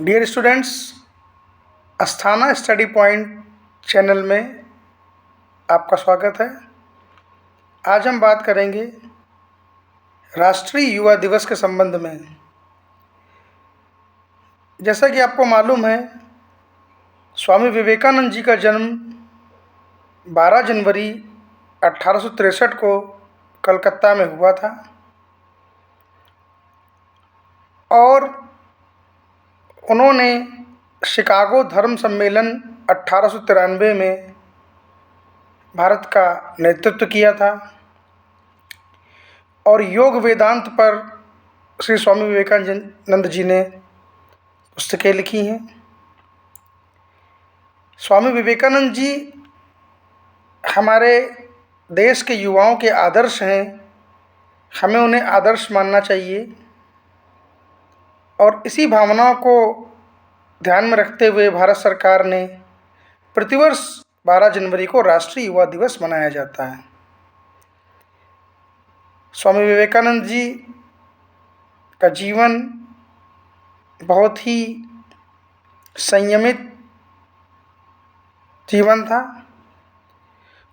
Dear students, Asthana study point channel में आपका स्वागत है। आज हम बात करेंगे राष्ट्रीय युवा दिवस के संबंध में। जैसा कि आपको मालूम है, स्वामी विवेकानंद जी का जन्म 12 जनवरी 1863 को कलकत्ता में हुआ था और उन्होंने शिकागो धर्म सम्मेलन 1893 में भारत का नेतृत्व किया था और योग वेदांत पर श्री स्वामी विवेकानंद जी ने पुस्तकें लिखी हैं। स्वामी विवेकानंद जी हमारे देश के युवाओं के आदर्श हैं। हमें उन्हें आदर्श मानना चाहिए और इसी भावनाओं को ध्यान में रखते हुए भारत सरकार ने प्रतिवर्ष 12 जनवरी को राष्ट्रीय युवा दिवस मनाया जाता है। स्वामी विवेकानंद जी का जीवन बहुत ही संयमित जीवन था।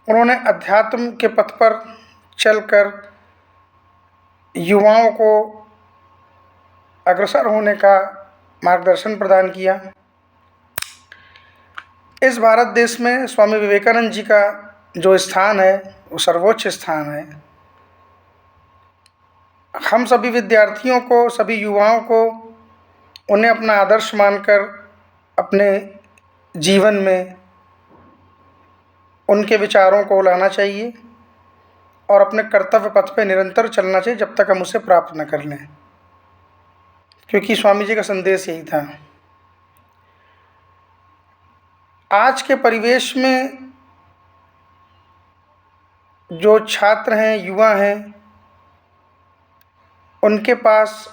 उन्होंने अध्यात्म के पथ पर चलकर युवाओं को अग्रसर होने का मार्गदर्शन प्रदान किया। इस भारत देश में स्वामी विवेकानंद जी का जो स्थान है वो सर्वोच्च स्थान है। हम सभी विद्यार्थियों को, सभी युवाओं को उन्हें अपना आदर्श मानकर अपने जीवन में उनके विचारों को लाना चाहिए और अपने कर्तव्य पथ पे निरंतर चलना चाहिए जब तक हम उसे प्राप्त न कर लें, क्योंकि स्वामी जी का संदेश यही था। आज के परिवेश में जो छात्र हैं, युवा हैं, उनके पास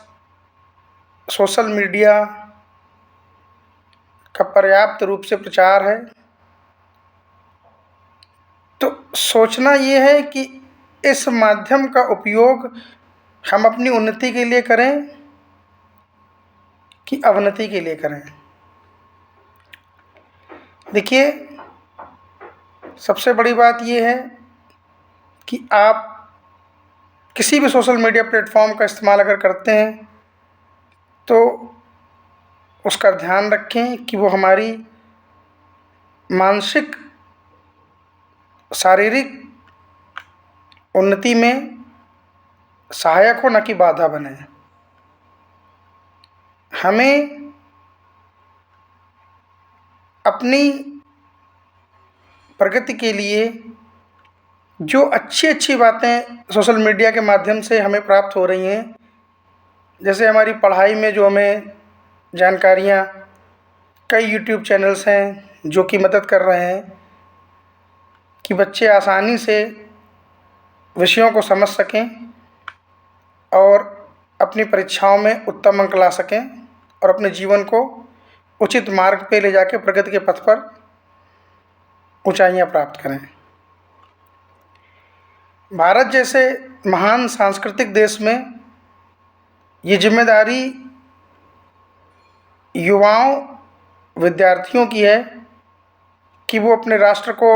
सोशल मीडिया का पर्याप्त रूप से प्रचार है। तो सोचना ये है कि इस माध्यम का उपयोग हम अपनी उन्नति के लिए करें कि अवनति के लिए करें। देखिए, सबसे बड़ी बात यह है कि आप किसी भी सोशल मीडिया प्लेटफॉर्म का इस्तेमाल अगर करते हैं तो उसका ध्यान रखें कि वो हमारी मानसिक शारीरिक उन्नति में सहायक हो, न कि बाधा बने। हमें अपनी प्रगति के लिए जो अच्छी बातें सोशल मीडिया के माध्यम से हमें प्राप्त हो रही हैं, जैसे हमारी पढ़ाई में जो हमें जानकारियाँ, कई यूट्यूब चैनल्स हैं जो कि मदद कर रहे हैं कि बच्चे आसानी से विषयों को समझ सकें और अपनी परीक्षाओं में उत्तम अंक ला सकें और अपने जीवन को उचित मार्ग पे ले जाके प्रगति के पथ पर ऊंचाइयां प्राप्त करें। भारत जैसे महान सांस्कृतिक देश में ये जिम्मेदारी युवाओं, विद्यार्थियों की है कि वो अपने राष्ट्र को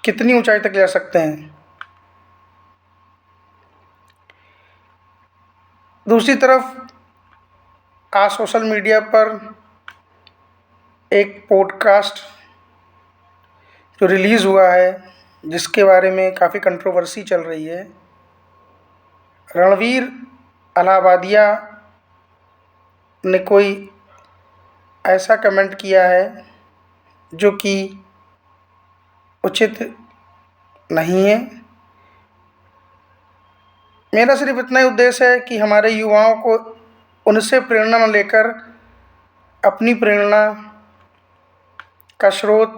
कितनी ऊंचाई तक ले जा सकते हैं। दूसरी तरफ आज सोशल मीडिया पर एक पॉडकास्ट जो रिलीज़ हुआ है, जिसके बारे में काफ़ी कंट्रोवर्सी चल रही है। रणवीर अलाहाबादिया ने कोई ऐसा कमेंट किया है जो कि उचित नहीं है। मेरा सिर्फ इतना ही उद्देश्य है कि हमारे युवाओं को उनसे प्रेरणा न लेकर अपनी प्रेरणा का स्रोत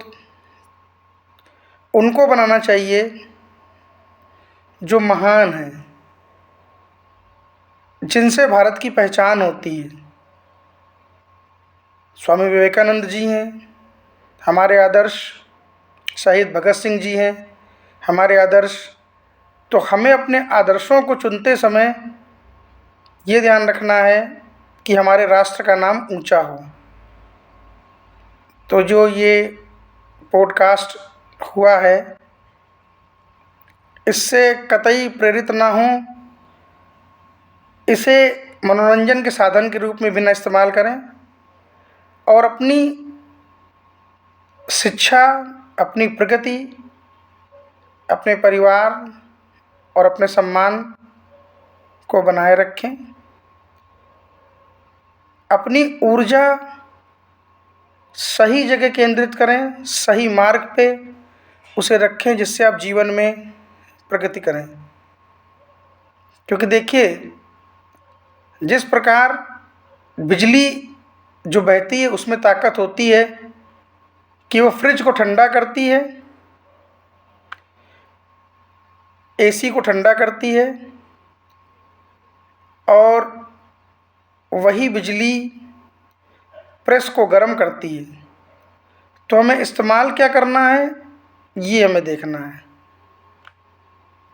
उनको बनाना चाहिए जो महान हैं, जिनसे भारत की पहचान होती है। स्वामी विवेकानंद जी हैं हमारे आदर्श, शहीद भगत सिंह जी हैं हमारे आदर्श। तो हमें अपने आदर्शों को चुनते समय ये ध्यान रखना है कि हमारे राष्ट्र का नाम ऊंचा हो, तो जो ये पॉडकास्ट हुआ है, इससे कतई प्रेरित ना हों, इसे मनोरंजन के साधन के रूप में भी न इस्तेमाल करें और अपनी शिक्षा, अपनी प्रगति, अपने परिवार और अपने सम्मान को बनाए रखें। अपनी ऊर्जा सही जगह केंद्रित करें, सही मार्ग पे उसे रखें, जिससे आप जीवन में प्रगति करें। क्योंकि देखिए, जिस प्रकार बिजली जो बहती है उसमें ताकत होती है कि वो फ्रिज को ठंडा करती है, एसी को ठंडा करती है, और वही बिजली प्रेस को गर्म करती है। तो हमें इस्तेमाल क्या करना है, ये हमें देखना है।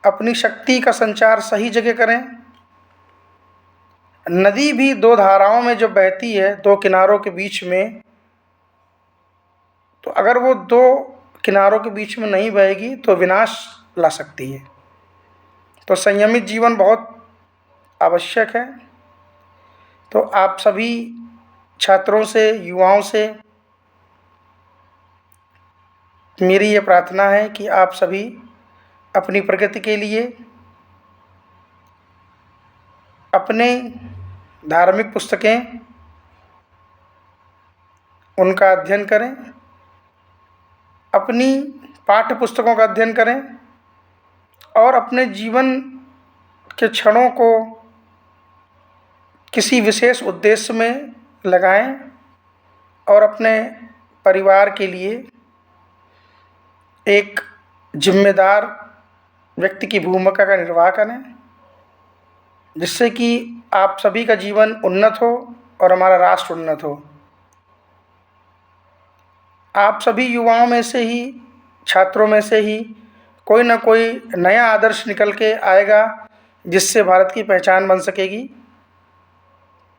अपनी शक्ति का संचार सही जगह करें। नदी भी दो धाराओं में जब बहती है, दो किनारों के बीच में, तो अगर वो दो किनारों के बीच में नहीं बहेगी तो विनाश ला सकती है। तो संयमित जीवन बहुत आवश्यक है। तो आप सभी छात्रों से, युवाओं से मेरी ये प्रार्थना है कि आप सभी अपनी प्रगति के लिए अपने धार्मिक पुस्तकें उनका अध्ययन करें, अपनी पाठ्य पुस्तकों का अध्ययन करें और अपने जीवन के क्षणों को किसी विशेष उद्देश्य में लगाएं और अपने परिवार के लिए एक जिम्मेदार व्यक्ति की भूमिका का निर्वाह करें, जिससे कि आप सभी का जीवन उन्नत हो और हमारा राष्ट्र उन्नत हो। आप सभी युवाओं में से ही, छात्रों में से ही कोई ना कोई नया आदर्श निकल के आएगा जिससे भारत की पहचान बन सकेगी।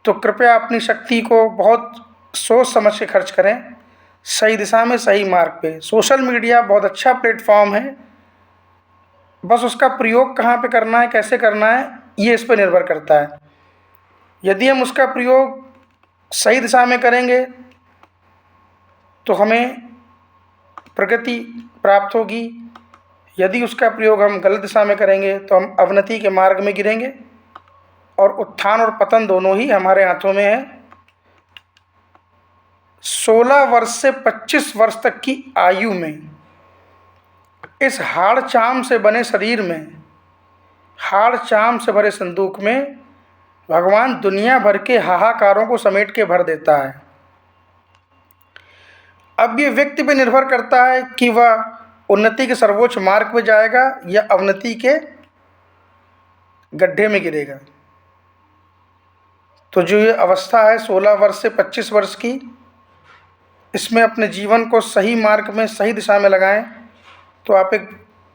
तो कृपया अपनी शक्ति को बहुत सोच समझ के खर्च करें, सही दिशा में, सही मार्ग पे। सोशल मीडिया बहुत अच्छा प्लेटफॉर्म है, बस उसका प्रयोग कहाँ पे करना है, कैसे करना है, ये इस पर निर्भर करता है। यदि हम उसका प्रयोग सही दिशा में करेंगे तो हमें प्रगति प्राप्त होगी। यदि उसका प्रयोग हम गलत दिशा में करेंगे तो हम अवनति के मार्ग में गिरेंगे, और उत्थान और पतन दोनों ही हमारे हाथों में है। 16 वर्ष से 25 वर्ष तक की आयु में इस हाड़ चाम से बने शरीर में, हाड़ चाम से भरे संदूक में भगवान दुनिया भर के हाहाकारों को समेट के भर देता है। अब ये व्यक्ति पे निर्भर करता है कि वह उन्नति के सर्वोच्च मार्ग पे जाएगा या अवनति के गड्ढे में गिरेगा। तो जो ये अवस्था है 16 वर्ष से 25 वर्ष की, इसमें अपने जीवन को सही मार्ग में, सही दिशा में लगाएं तो आप एक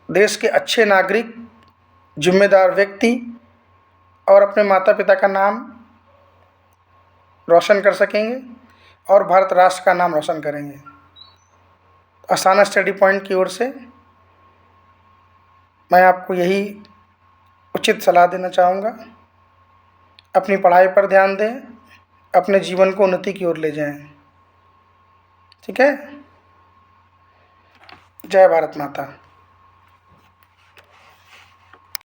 देश के अच्छे नागरिक, जिम्मेदार व्यक्ति और अपने माता पिता का नाम रोशन कर सकेंगे और भारत राष्ट्र का नाम रोशन करेंगे। आसाना स्टडी पॉइंट की ओर से मैं आपको यही उचित सलाह देना चाहूँगा। अपनी पढ़ाई पर ध्यान दें, अपने जीवन को उन्नति की ओर ले जाएं। ठीक है। जय भारत माता।